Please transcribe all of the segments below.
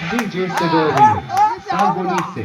DJ Sidori, Salbonise.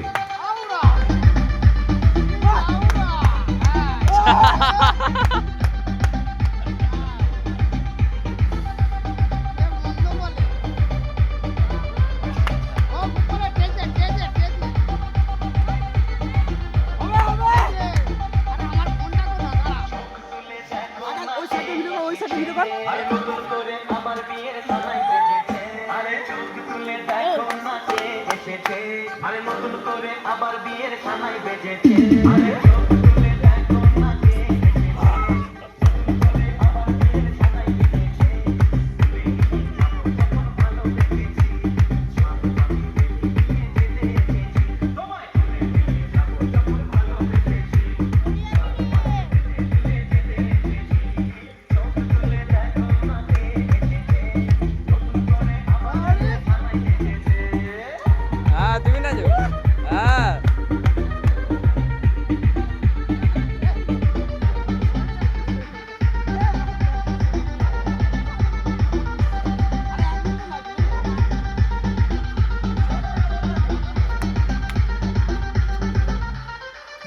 আরে নতুন করে আবার বিয়ের খানায় বেজেছে আরে চোখ তুলে দেখো না কে তুমি না যাও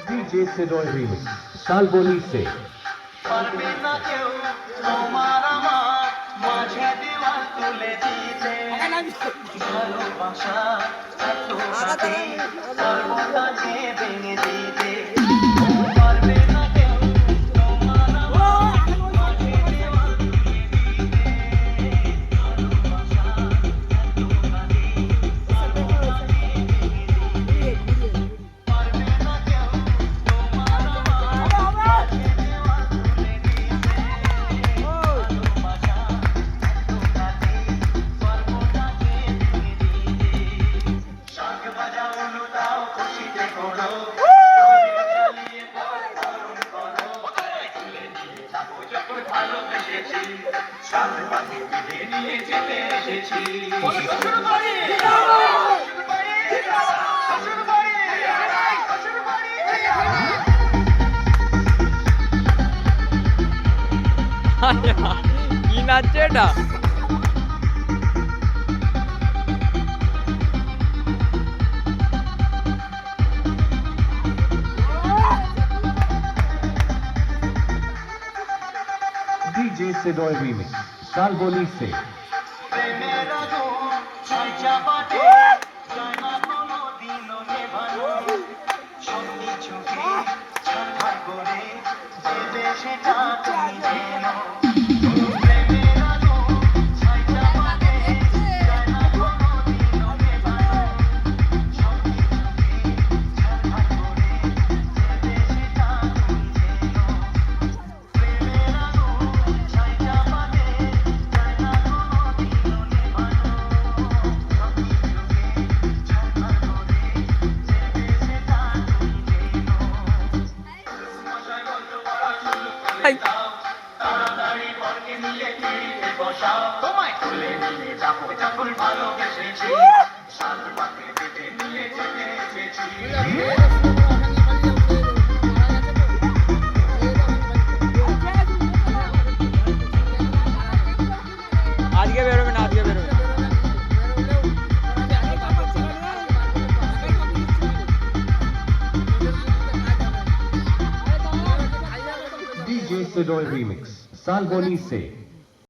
DJ Sidori Remix, Salbonise. পারবে না কেউ তোমার আমার মাঝে দেওয়াল তুলে দিতে ভালোবাসা এত সাথে সর্বদাকে ভেঙে দিতে পারবে না কেউ তোমার আমার মাঝে দেওয়াল তুলে দিতে ভালোবাসা এত সাথে সর্বদাকে ভেঙে দিতে পারবে না কেউ তোমার আমার মাঝে দেওয়াল তুলে দিতে ভালোবাসা এত সাথে সর্বদাকে ভেঙে দিতে শাঁখ বাজাও লুটাও খুশিতে করো চালিয়ে পালন করো তুলে নিয়ে যাবো যখন ভালোবেসেছি সাথে পাখি পিঠে নিয়ে যেতে এসেছি শ্বশুর বাড়ি শ্বশুর বাড়ি শ্বশুর বাড়ি কি নাচছে এটা DJ Sidori Remix, Salbonise. প্রেমের আগুন ছয় চাপাতে যায় না কোনো দিনও নেভানো সত্যি চোখে ছলছল করে দেবে সেটা তুমি জেনো প্রেমের আগুন ছয় চাপাতে যায় না কোনো দিনও নেভানো সত্যি চোখে ছলছল করে দেবে সেটা তুমি জেনো প্রেমের আগুন ছয় চাপাতে যায় না কোনো দিনও নেভানো সত্যি চোখে ছলছল করে দেবে সেটা তুমি জেনো মশাই বলতো বড় শুরু করে দাও তাড়াতাড়ি বরকে নিয়ে ফিরে বসাও তোমায় তুলে নিয়ে যাবো যখন ভালোবেসেছি সাত পাকে পেটে নিয়ে যেতে এসেছি আজকে বেরোবে না আজকে বেরোবে না DJ Sidori Remix, Salbonise.